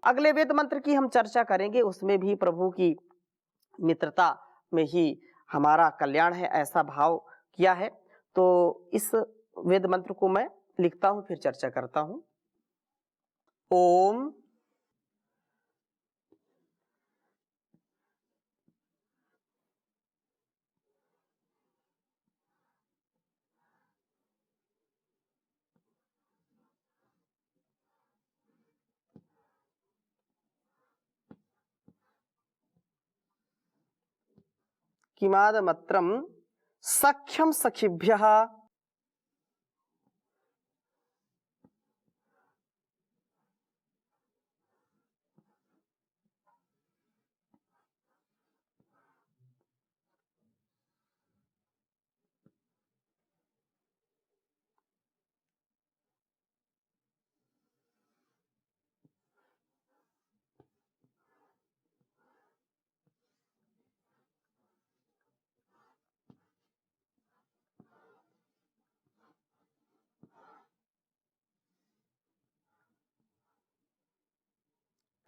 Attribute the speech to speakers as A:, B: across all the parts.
A: अगले वेद मंत्र की हम चर्चा करेंगे, उसमें भी प्रभु की मित्रता में ही हमारा कल्याण है, ऐसा भाव किया है। तो इस वेद मंत्र को मैं लिखता हूं, फिर चर्चा करता हूं। ओम किमादमत्रम सख्यम सखिभ्यः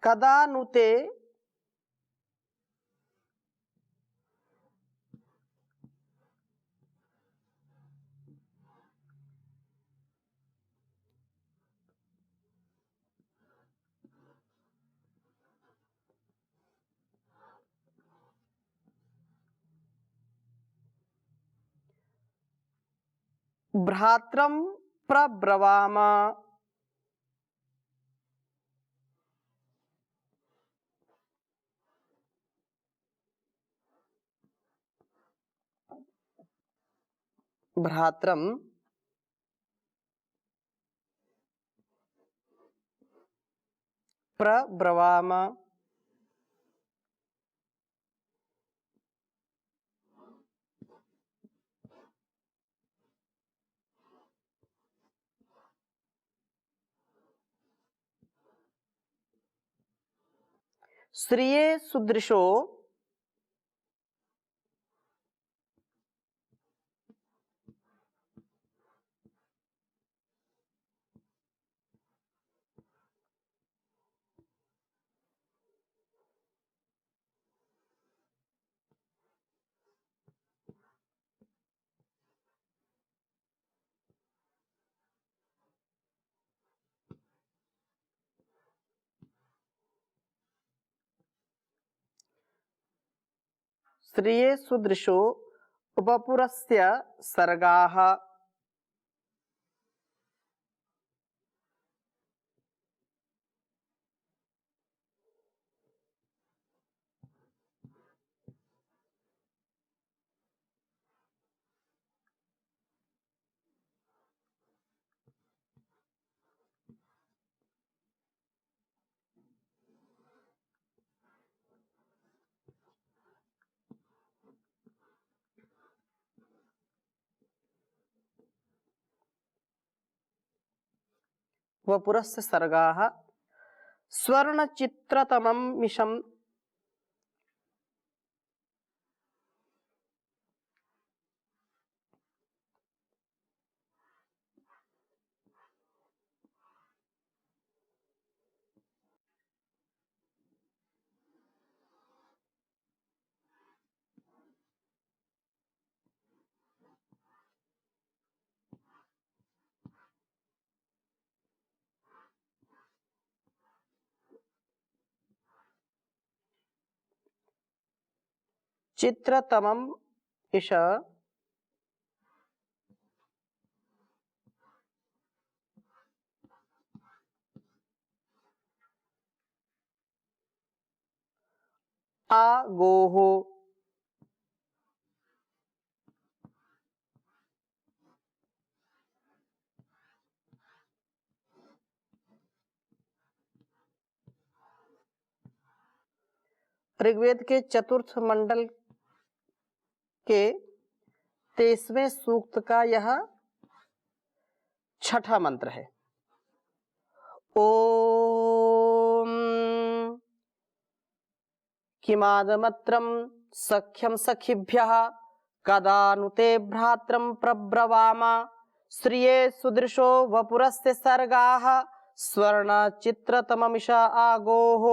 A: कदा नुते भ्रात्रं प्रब्रवाम भ्रात्रं प्रब्रवाम श्रिये सुदृशो श्रिये सुदृशो वपुरस्य सर्गाः वपुरस्य सर्गाः स्वर्णचित्रतमं मिशम् चित्रतमं इष आगोः ऋग्वेद के चतुर्थ मंडल के 23वें सूक्त का यह छठा मंत्र है। ओम किमादमत्रं सख्यं सखिभ्यः कदा नुते भ्रात्रं प्रब्रवाम श्रिये सुदृशो वपुरस्य सर्गाः स्वर्ण चित्रतममिषा आगोः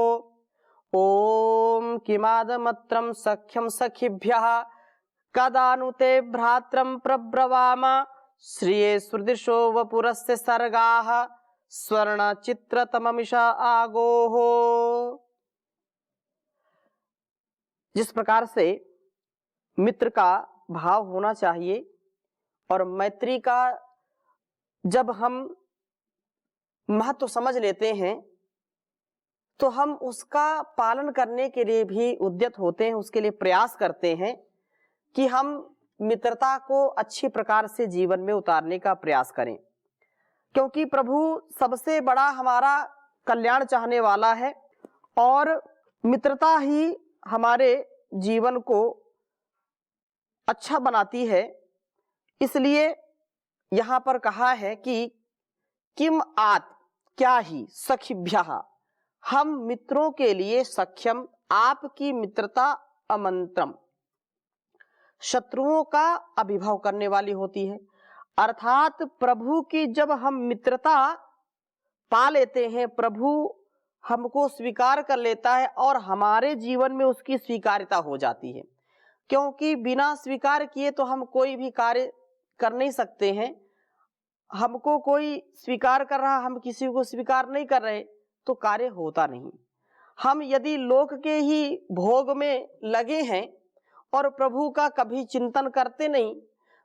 A: ओम किमादमत्रं सख्यं सखिभ्यः कदानु ते भ्रात्रं प्रब्रवाम श्रिये सुदृशो वपुरस्य सर्गाः स्वर्ण चित्रतममिषा आगोः। जिस प्रकार से मित्र का भाव होना चाहिए और मैत्री का जब हम महत्व समझ लेते हैं तो हम उसका पालन करने के लिए भी उद्यत होते हैं, उसके लिए प्रयास करते हैं कि हम मित्रता को अच्छी प्रकार से जीवन में उतारने का प्रयास करें, क्योंकि प्रभु सबसे बड़ा हमारा कल्याण चाहने वाला है और मित्रता ही हमारे जीवन को अच्छा बनाती है। इसलिए यहाँ पर कहा है कि किम आत क्या ही सखिभ्यः, हम मित्रों के लिए सख्यम, आपकी मित्रता अमंत्रम, शत्रुओं का अभिभव करने वाली होती है। अर्थात प्रभु की जब हम मित्रता पा लेते हैं, प्रभु हमको स्वीकार कर लेता है और हमारे जीवन में उसकी स्वीकार्यता हो जाती है, क्योंकि बिना स्वीकार किए तो हम कोई भी कार्य कर नहीं सकते हैं। हमको कोई स्वीकार कर रहा, हम किसी को स्वीकार नहीं कर रहे तो कार्य होता नहीं। हम यदि लोक के ही भोग में लगे हैं और प्रभु का कभी चिंतन करते नहीं,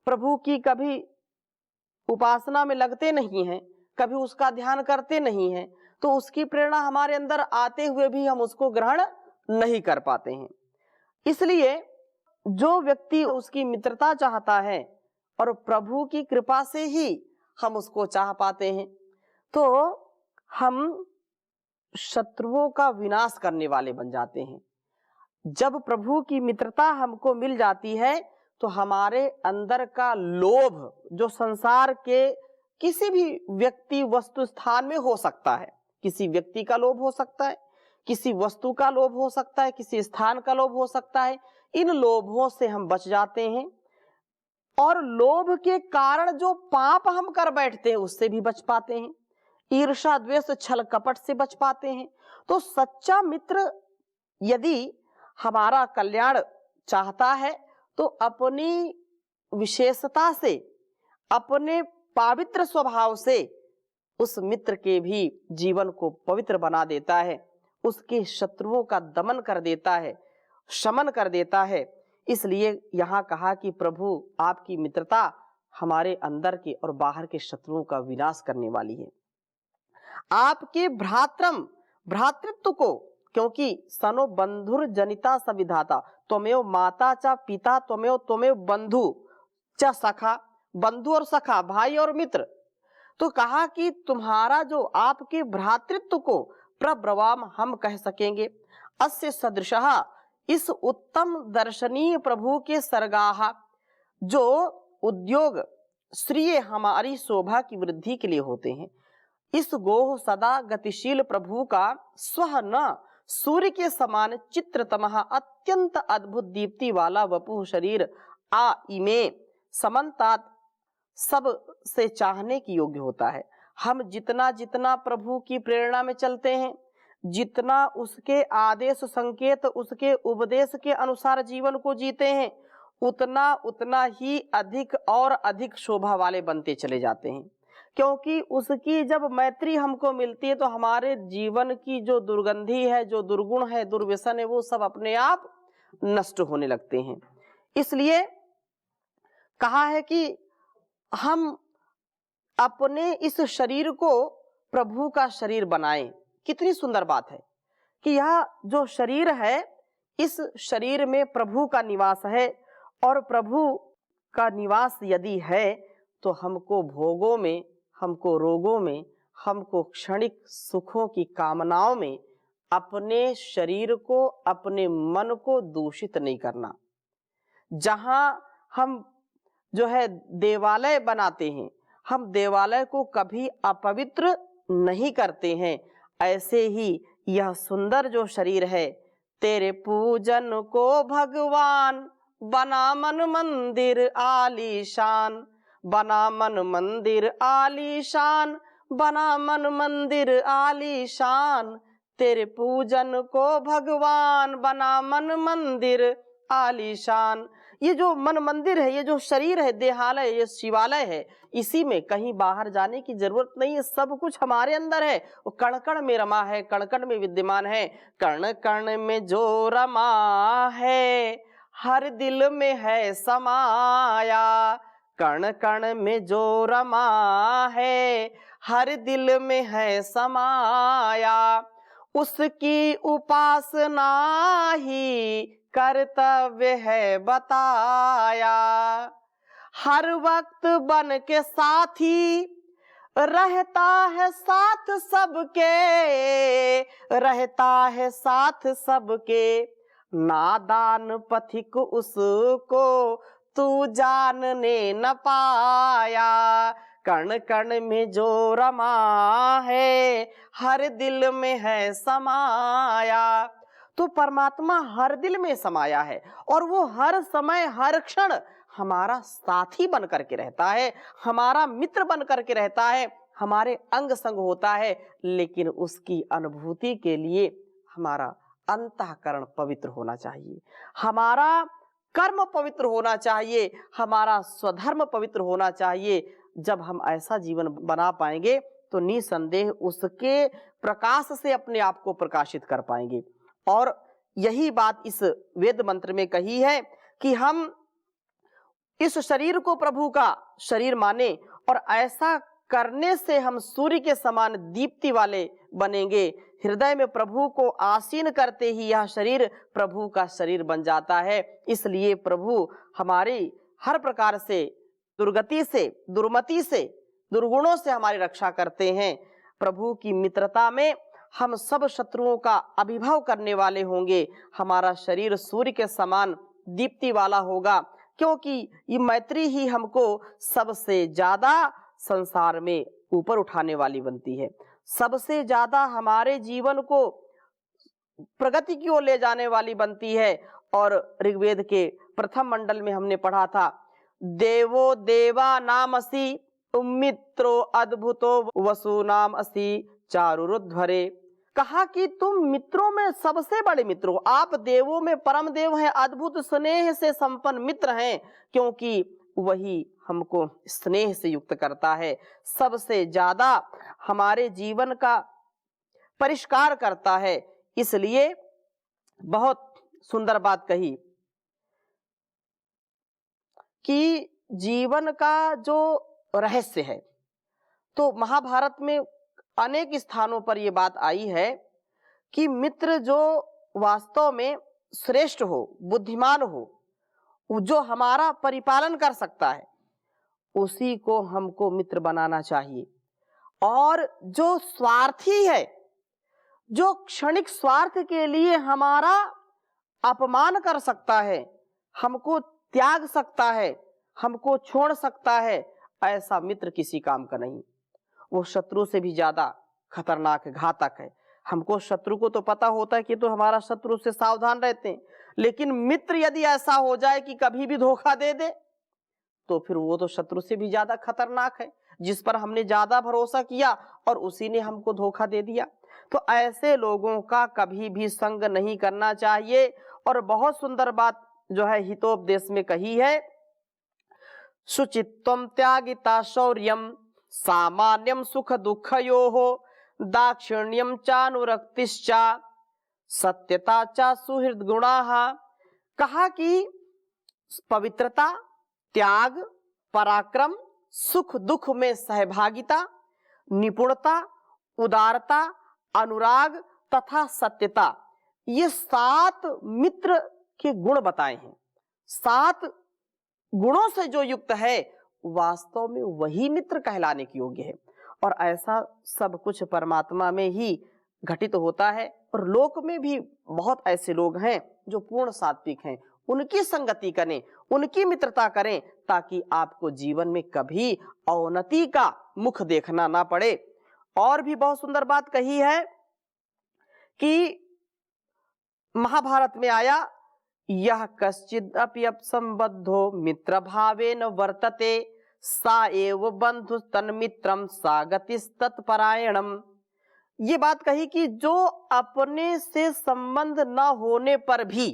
A: प्रभु की कभी उपासना में लगते नहीं हैं, कभी उसका ध्यान करते नहीं हैं, तो उसकी प्रेरणा हमारे अंदर आते हुए भी हम उसको ग्रहण नहीं कर पाते हैं। इसलिए जो व्यक्ति उसकी मित्रता चाहता है और प्रभु की कृपा से ही हम उसको चाह पाते हैं, तो हम शत्रुओं का विनाश करने वाले बन जाते हैं। जब प्रभु की मित्रता हमको मिल जाती है तो हमारे अंदर का लोभ, जो संसार के किसी भी व्यक्ति वस्तु स्थान में हो सकता है, किसी व्यक्ति का लोभ हो सकता है, किसी वस्तु का लोभ हो सकता है, किसी स्थान का लोभ हो सकता है, इन लोभों से हम बच जाते हैं और लोभ के कारण जो पाप हम कर बैठते हैं उससे भी बच पाते हैं, ईर्ष्या द्वेष छल कपट से बच पाते हैं। तो सच्चा मित्र यदि हमारा कल्याण चाहता है तो अपनी विशेषता से, अपने पवित्र स्वभाव से उस मित्र के भी जीवन को पवित्र बना देता है, उसके शत्रुओं का दमन कर देता है, शमन कर देता है। इसलिए यहाँ कहा कि प्रभु आपकी मित्रता हमारे अंदर के और बाहर के शत्रुओं का विनाश करने वाली है। आपके भ्रात्रम, भ्रातृत्व को, क्योंकि सनो बंधुर जनिता सविधाता, त्वमेव माता च पिता त्वमेव बंधु च सखा, बंधु और सखा, भाई और मित्र। तो कहा कि तुम्हारा जो आपके भ्रातृत्व को प्रब्रवाम, हम कह सकेंगे, अस्य सदृशः, इस उत्तम दर्शनीय प्रभु के सर्गाः, जो उद्योग श्रिय हमारी शोभा की वृद्धि के लिए होते हैं। इस गोह सदा गतिशील प्रभु का स्वह न सूर्य के समान चित्रतमः, अत्यंत अद्भुत दीप्ति वाला वपु शरीर आ इमे समन्तात, सब से चाहने की योग्य होता है। हम जितना जितना प्रभु की प्रेरणा में चलते हैं, जितना उसके आदेश संकेत, उसके उपदेश के अनुसार जीवन को जीते हैं, उतना उतना ही अधिक और अधिक शोभा वाले बनते चले जाते हैं। क्योंकि उसकी जब मैत्री हमको मिलती है तो हमारे जीवन की जो दुर्गंधी है, जो दुर्गुण है, दुर्व्यसन है, वो सब अपने आप नष्ट होने लगते हैं। इसलिए कहा है कि हम अपने इस शरीर को प्रभु का शरीर बनाएं। कितनी सुंदर बात है कि यह जो शरीर है, इस शरीर में प्रभु का निवास है और प्रभु का निवास यदि है तो हमको भोगों में, हमको रोगों में, हमको क्षणिक सुखों की कामनाओं में अपने शरीर को, अपने मन को दूषित नहीं करना। जहां हम जो है देवालय बनाते हैं, हम देवालय को कभी अपवित्र नहीं करते हैं। ऐसे ही यह सुंदर जो शरीर है, तेरे पूजन को भगवान बना मन मंदिर आलीशान, बना मन मंदिर आलीशान, बना मन मंदिर आलीशान, तेरे पूजन को भगवान बना मन मंदिर आलीशान। ये जो मन मंदिर है, ये जो शरीर है, देहालय, ये शिवालय है, इसी में कहीं बाहर जाने की जरूरत नहीं है, सब कुछ हमारे अंदर है, वो कण कण में रमा है, कण कण में विद्यमान है। कण कण में जो रमा है, हर दिल में है समाया। कण कण में जो रमा है, हर दिल में है समाया। उसकी उपासना ही कर्तव्य है बताया। हर वक्त बन के साथी रहता है साथ सबके, रहता है साथ सबके। नादान पथिक उसको तू जानने न पाया। कण कण में जो रमा है, हर दिल में है समाया। तो परमात्मा हर दिल में समाया है और वो हर समय हर क्षण हमारा साथी बन करके रहता है, हमारा मित्र बन करके रहता है, हमारे अंग संग होता है। लेकिन उसकी अनुभूति के लिए हमारा अंतःकरण पवित्र होना चाहिए, हमारा कर्म पवित्र होना चाहिए, हमारा स्वधर्म पवित्र होना चाहिए। जब हम ऐसा जीवन बना पाएंगे तो निसंदेह उसके प्रकाश से अपने आप को प्रकाशित कर पाएंगे। और यही बात इस वेद मंत्र में कही है कि हम इस शरीर को प्रभु का शरीर माने और ऐसा करने से हम सूर्य के समान दीप्ति वाले बनेंगे। हृदय में प्रभु को आसीन करते ही यह शरीर प्रभु का शरीर बन जाता है। इसलिए प्रभु हमारी हर प्रकार से दुर्गति से, दुर्मति से, दुर्गुणों से हमारी रक्षा करते हैं। प्रभु की मित्रता में हम सब शत्रुओं का अभिभव करने वाले होंगे। हमारा शरीर सूर्य के समान दीप्ति वाला होगा, क्योंकि ये मैत्री ही हमको सबसे ज्यादा संसार में ऊपर उठाने वाली बनती है, सबसे ज्यादा हमारे जीवन को प्रगति की ओर ले जाने वाली बनती है। और ऋग्वेद के प्रथम मंडल में हमने पढ़ा था, देवो देवा नामसी मित्रो अद्भुतो वसु नाम असी चारुरुध्वरे। कहा कि तुम मित्रों में सबसे बड़े मित्र हो, आप देवों में परम देव हैं, अद्भुत स्नेह से संपन्न मित्र हैं, क्योंकि वही हमको स्नेह से युक्त करता है, सबसे ज्यादा हमारे जीवन का परिष्कार करता है। इसलिए बहुत सुंदर बात कही कि जीवन का जो रहस्य है, तो महाभारत में अनेक स्थानों पर यह बात आई है कि मित्र जो वास्तव में श्रेष्ठ हो, बुद्धिमान हो, जो हमारा परिपालन कर सकता है, उसी को हमको मित्र बनाना चाहिए। और जो स्वार्थी है, जो क्षणिक स्वार्थ के लिए हमारा अपमान कर सकता है, हमको त्याग सकता है, हमको छोड़ सकता है, ऐसा मित्र किसी काम का नहीं। वो शत्रु से भी ज्यादा खतरनाक, घातक है। हमको शत्रु को तो पता होता है कि तो हमारा शत्रु से सावधान रहते हैं, लेकिन मित्र यदि ऐसा हो जाए कि कभी भी धोखा दे दे, तो फिर वो तो शत्रु से भी ज्यादा खतरनाक है, जिस पर हमने ज्यादा भरोसा किया और उसी ने हमको धोखा दे दिया। तो ऐसे लोगों का कभी भी संग नहीं करना चाहिए। और बहुत सुंदर बात जो है हितोपदेश में कही है, शुचित्वम त्यागिता शौर्यम सामान्यम सुख दुःखयोः दाक्षिण्यम चानुरक्तिश्चा सत्यता चा सुहृद गुणाः। कहा कि पवित्रता, त्याग, पराक्रम, सुख दुख में सहभागिता, निपुणता, उदारता, अनुराग तथा सत्यता, ये 7 मित्र के गुण बताए हैं। 7 गुणों से जो युक्त है, वास्तव में वही मित्र कहलाने के योग्य है। और ऐसा सब कुछ परमात्मा में ही घटित होता है। और लोक में भी बहुत ऐसे लोग हैं जो पूर्ण सात्विक हैं, उनकी संगति करें, उनकी मित्रता करें, ताकि आपको जीवन में कभी अवनति का मुख देखना ना पड़े। और भी बहुत सुंदर बात कही है कि महाभारत में आया, यह कश्चिदपि अपसंबद्धो मित्र भावेन वर्तते सा एव बंधु तन्मित्रम सा गतिस्तत्परायणम। ये बात कही कि जो अपने से संबंध न होने पर भी,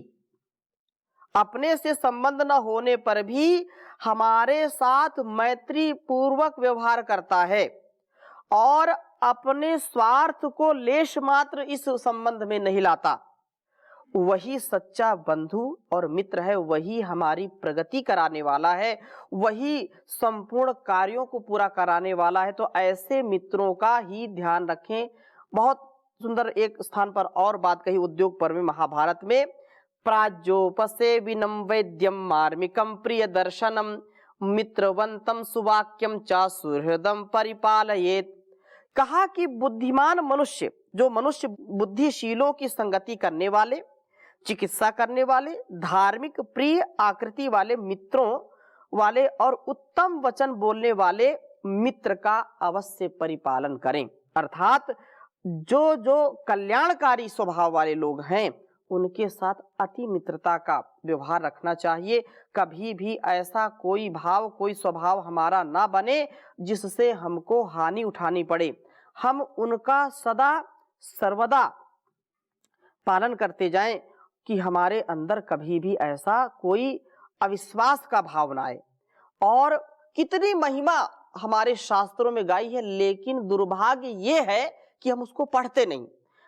A: अपने से संबंध न होने पर भी हमारे साथ मैत्री पूर्वक व्यवहार करता है और अपने स्वार्थ को लेश मात्र इस संबंध में नहीं लाता, वही सच्चा बंधु और मित्र है, वही हमारी प्रगति कराने वाला है, वही संपूर्ण कार्यों को पूरा कराने वाला है। तो ऐसे मित्रों का ही ध्यान रखें। बहुत सुंदर एक स्थान पर और बात कही उद्योग पर्व में, महाभारत में, प्राज्योपसेविनम वैद्यम मार्मिकम प्रिय दर्शनम मित्रवंतम सुवाक्यम च सुहृदम परिपालयेत। कहा कि बुद्धिमान मनुष्य, जो मनुष्य बुद्धिशीलों की संगति करने वाले, चिकित्सा करने वाले, धार्मिक प्रिय आकृति वाले मित्रों वाले और उत्तम वचन बोलने वाले मित्र का अवश्य परिपालन करें। अर्थात जो जो कल्याणकारी स्वभाव वाले लोग हैं उनके साथ अति मित्रता का व्यवहार रखना चाहिए। कभी भी ऐसा कोई भाव, कोई स्वभाव हमारा ना बने जिससे हमको हानि उठानी पड़े। हम उनका सदा सर्वदा पालन करते जाएं कि हमारे अंदर कभी भी ऐसा कोई अविश्वास का भाव ना आए। और कितनी महिमा हमारे शास्त्रों में गाई है, लेकिन दुर्भाग्य ये है कि हम उसको पढ़ते नहीं।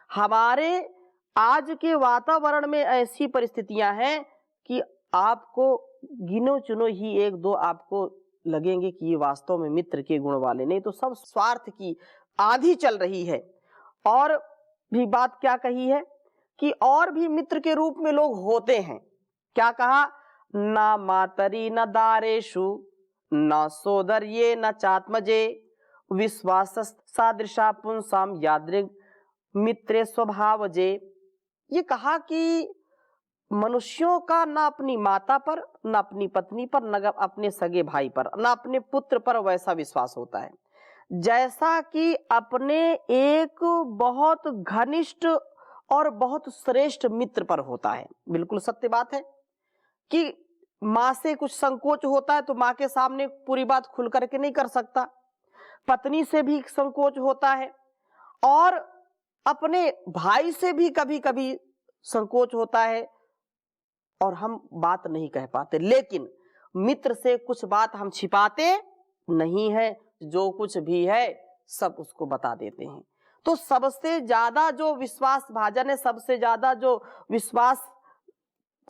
A: हमारे आज के वातावरण में ऐसी परिस्थितियां हैं कि आपको गिनो चुनो ही एक दो आपको लगेंगे कि ये वास्तव में मित्र के गुण वाले, नहीं तो सब स्वार्थ की आंधी चल रही है। और भी बात क्या कही है कि और भी मित्र के रूप में लोग होते हैं। क्या कहा? ना मातरी न दारेशु न सोदर्ये न चात्मजे विश्वास सादृशा पुंसाम यादृग मित्रे स्वभावजे। ये कहा कि मनुष्यों का न अपनी माता पर, न अपनी पत्नी पर, न अपने सगे भाई पर, न अपने पुत्र पर वैसा विश्वास होता है जैसा कि अपने एक बहुत घनिष्ठ और बहुत श्रेष्ठ मित्र पर होता है। बिल्कुल सत्य बात है कि माँ से कुछ संकोच होता है तो माँ के सामने पूरी बात खुल करके नहीं कर सकता, पत्नी से भी संकोच होता है और अपने भाई से भी कभी कभी संकोच होता है और हम बात नहीं कह पाते। लेकिन मित्र से कुछ बात हम छिपाते नहीं है, जो कुछ भी है सब उसको बता देते हैं। तो सबसे ज्यादा जो विश्वास भाजन है, सबसे ज्यादा जो विश्वास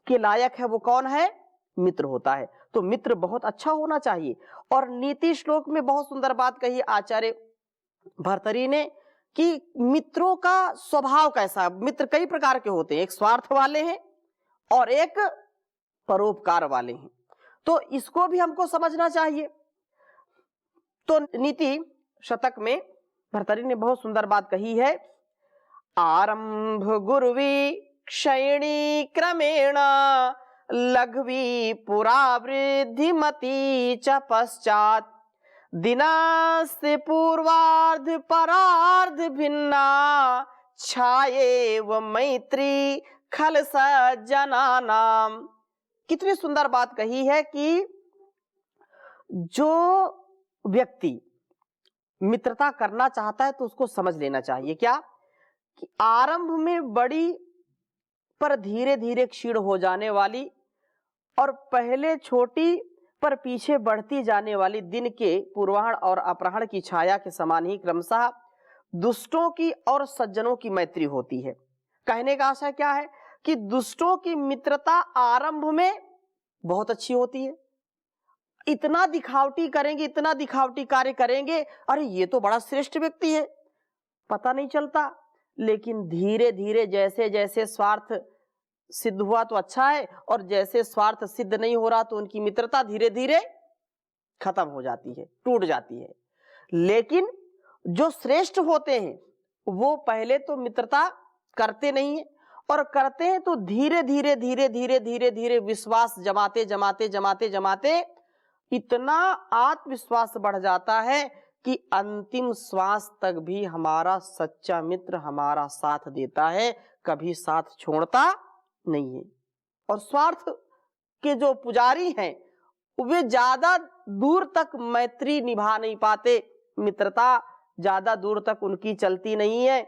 A: के लायक है वो कौन है? मित्र होता है। तो मित्र बहुत अच्छा होना चाहिए। और नीति श्लोक में बहुत सुंदर बात कही आचार्य भर्तृहरि ने कि मित्रों का स्वभाव कैसा। मित्र कई प्रकार के होते हैं, एक स्वार्थ वाले हैं और एक परोपकार वाले हैं। तो इसको भी हमको समझना चाहिए। तो नीति शतक में भर्तृहरि ने बहुत सुंदर बात कही है, आरंभ गुरुवी क्षयणी क्रमेण लघवी पुरा वृद्धिमती च पश्चात दिनास्य पूर्वार्ध परार्ध भिन्ना छायेव मैत्री खल सज्जनानाम। कितनी सुंदर बात कही है कि जो व्यक्ति मित्रता करना चाहता है तो उसको समझ लेना चाहिए क्या कि आरंभ में बड़ी पर धीरे धीरे क्षीण हो जाने वाली और पहले छोटी पर पीछे बढ़ती जाने वाली दिन के पूर्वाह्न और अपराह्न की छाया के समान ही क्रमशः दुष्टों की और सज्जनों की मैत्री होती है। कहने का आशय क्या है कि दुष्टों की मित्रता आरंभ में बहुत अच्छी होती है, इतना दिखावटी करेंगे, इतना दिखावटी कार्य करेंगे, अरे ये तो बड़ा श्रेष्ठ व्यक्ति है, पता नहीं चलता। लेकिन धीरे धीरे जैसे जैसे स्वार्थ सिद्ध हुआ तो अच्छा है, और जैसे स्वार्थ सिद्ध नहीं हो रहा तो उनकी मित्रता धीरे धीरे खत्म हो जाती है, टूट जाती है। लेकिन जो श्रेष्ठ होते हैं वो पहले तो मित्रता करते नहीं है, और करते हैं तो धीरे धीरे धीरे धीरे धीरे धीरे विश्वास जमाते जमाते जमाते जमाते इतना आत्मविश्वास बढ़ जाता है कि अंतिम श्वास तक भी हमारा सच्चा मित्र हमारा साथ देता है, कभी साथ छोड़ता नहीं है। और स्वार्थ के जो पुजारी हैं वे ज्यादा दूर तक मैत्री निभा नहीं पाते, मित्रता ज्यादा दूर तक उनकी चलती नहीं है।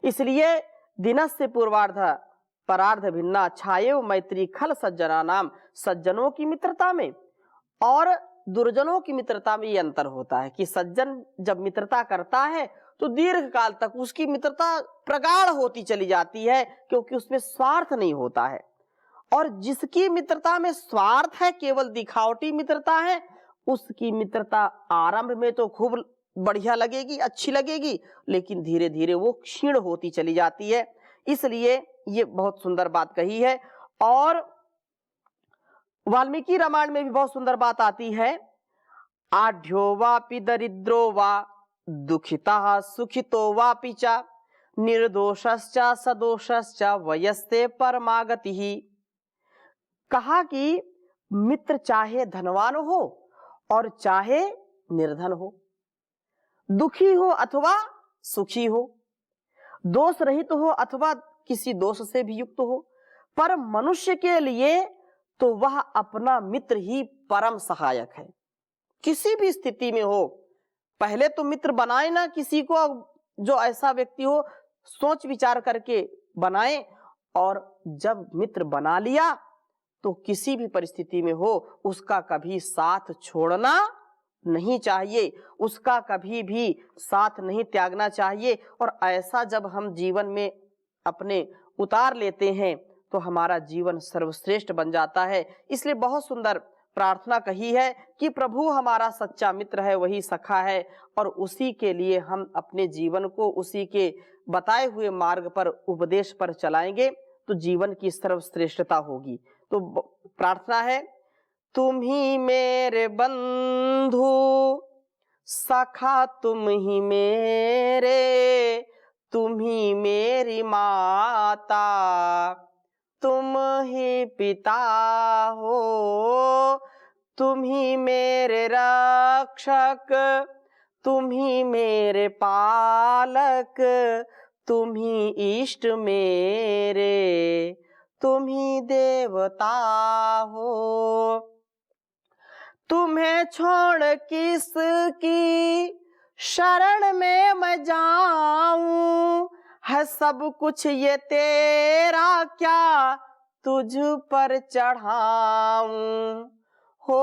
A: इसलिए दिनस्य पूर्वार्ध परार्ध भिन्ना छाये मैत्री खल सज्जना नाम, सज्जनों की मित्रता में और दुर्जनों की मित्रता में ये अंतर होता है कि सज्जन जब मित्रता करता है तो दीर्घ काल तक उसकी मित्रता प्रगाढ़ होती चली जाती है, क्योंकि उसमें स्वार्थ नहीं होता है। और जिसकी मित्रता में स्वार्थ है, केवल दिखावटी मित्रता है, उसकी मित्रता आरंभ में तो खूब बढ़िया लगेगी, अच्छी लगेगी, लेकिन धीरे धीरे वो क्षीण होती चली जाती है। इसलिए ये बहुत सुंदर बात कही है। और वाल्मीकि रामायण में भी बहुत सुंदर बात आती है, आढ्यो वापि दरिद्रो वा दुखिता सुखितो वापि च निर्दोषश्च सदोषश्च वयस्ते परमागतिः। कहा कि मित्र चाहे धनवान हो और चाहे निर्धन हो, दुखी हो अथवा सुखी हो, दोष रहित हो अथवा किसी दोष से भी युक्त हो, पर मनुष्य के लिए तो वह अपना मित्र ही परम सहायक है। किसी भी स्थिति में हो, पहले तो मित्र बनाए ना किसी को, जो ऐसा व्यक्ति हो सोच विचार करके बनाए, और जब मित्र बना लिया तो किसी भी परिस्थिति में हो उसका कभी साथ छोड़ना नहीं चाहिए, उसका कभी भी साथ नहीं त्यागना चाहिए। और ऐसा जब हम जीवन में अपने उतार लेते हैं तो हमारा जीवन सर्वश्रेष्ठ बन जाता है। इसलिए बहुत सुंदर प्रार्थना कही है कि प्रभु हमारा सच्चा मित्र है, वही सखा है, और उसी के लिए हम अपने जीवन को उसी के बताए हुए मार्ग पर, उपदेश पर चलाएंगे तो जीवन की सर्वश्रेष्ठता होगी। तो प्रार्थना है, तुम ही मेरे बंधु सखा तुम ही मेरे, तुम ही मेरी माता, तुम ही पिता हो, तुम ही मेरे रक्षक, तुम ही मेरे पालक, तुम ही इष्ट मेरे, तुम ही देवता हो। तुम्हें छोड़ किसकी शरण में मैं जाऊं, है सब कुछ ये तेरा, क्या तुझ पर चढ़ाऊं हो।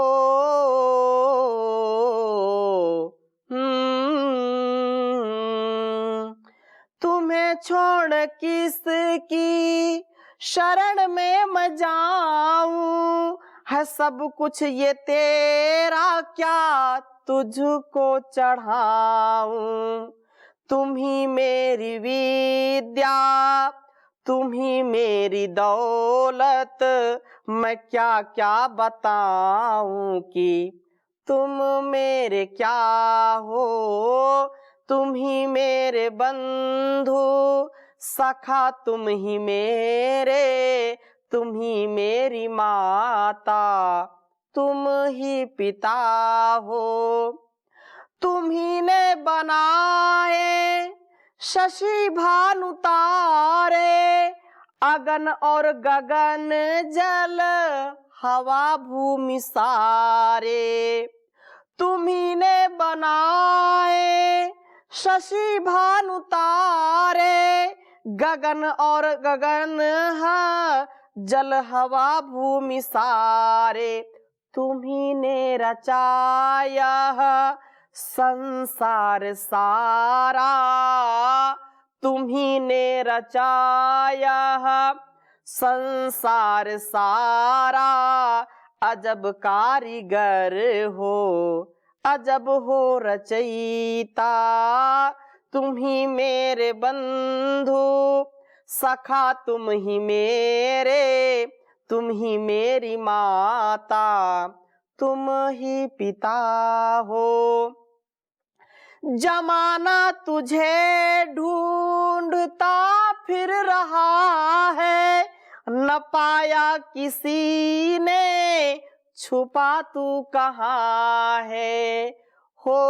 A: तुम्हें छोड़ किसकी शरण में मैं जाऊं, है सब कुछ ये तेरा, क्या तुझको चढ़ाऊं। तुम ही मेरी विद्या, तुम ही मेरी दौलत, मैं क्या क्या बताऊं कि तुम मेरे क्या हो। तुम ही मेरे बंधु सखा, तुम ही मेरे, तुम ही मेरी माता, तुम ही पिता हो। तुम्ही ने बनाए शशि भानु तारे, अगन और गगन जल हवा भूमि सारे। तुम्ही ने बनाए शशि भानु तारे, गगन और गगन जल हवा भूमि सारे। तुम्ही ने रचाया संसार सारा, तुम्ही ने रचाया संसार सारा। अजब कारीगर हो, अजब हो रचयिता, तुम ही मेरे बंधु सखा, तुम ही मेरे, तुम ही मेरी माता, तुम ही पिता हो। जमाना तुझे ढूंढता फिर रहा है, न पाया किसी ने, छुपा तू कहाँ है हो।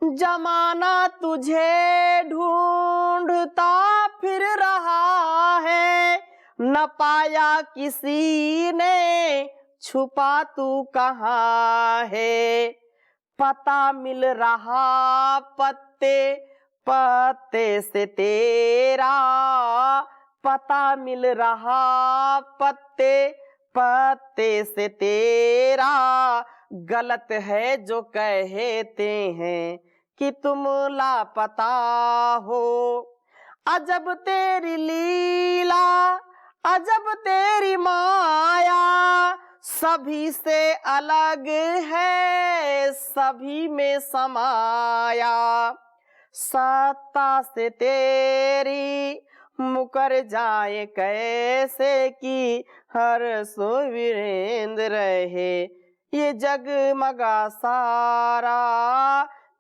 A: जमाना तुझे ढूंढता फिर रहा है, न पाया किसी ने, छुपा तू कहाँ है। पता मिल रहा पत्ते पत्ते से तेरा, पता मिल रहा पत्ते पत्ते से तेरा। गलत है जो कहते हैं कि तुम लापता हो। अजब तेरी लीला, अजब तेरी माया, सभी से अलग है, सभी में समाया। सत्ता से तेरी मुकर जाए कैसे कि हर सो वीरेंद्र रहे। ये जगमगा सारा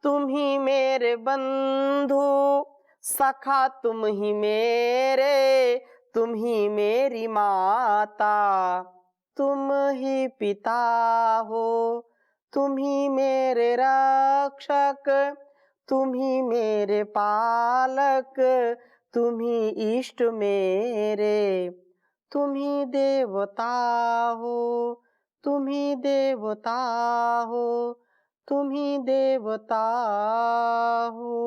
A: तुम ही मेरे बंधु, सखा तुम ही मेरे, तुम ही मेरी माता। तुम ही पिता हो, तुम ही मेरे रक्षक, तुम ही मेरे पालक, तुम ही इष्ट मेरे। तुम ही देवता हो, तुम ही देवता हो, तुम ही देवता हो।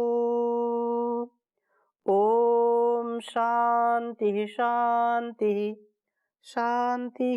A: ओम शांति शांति शांति।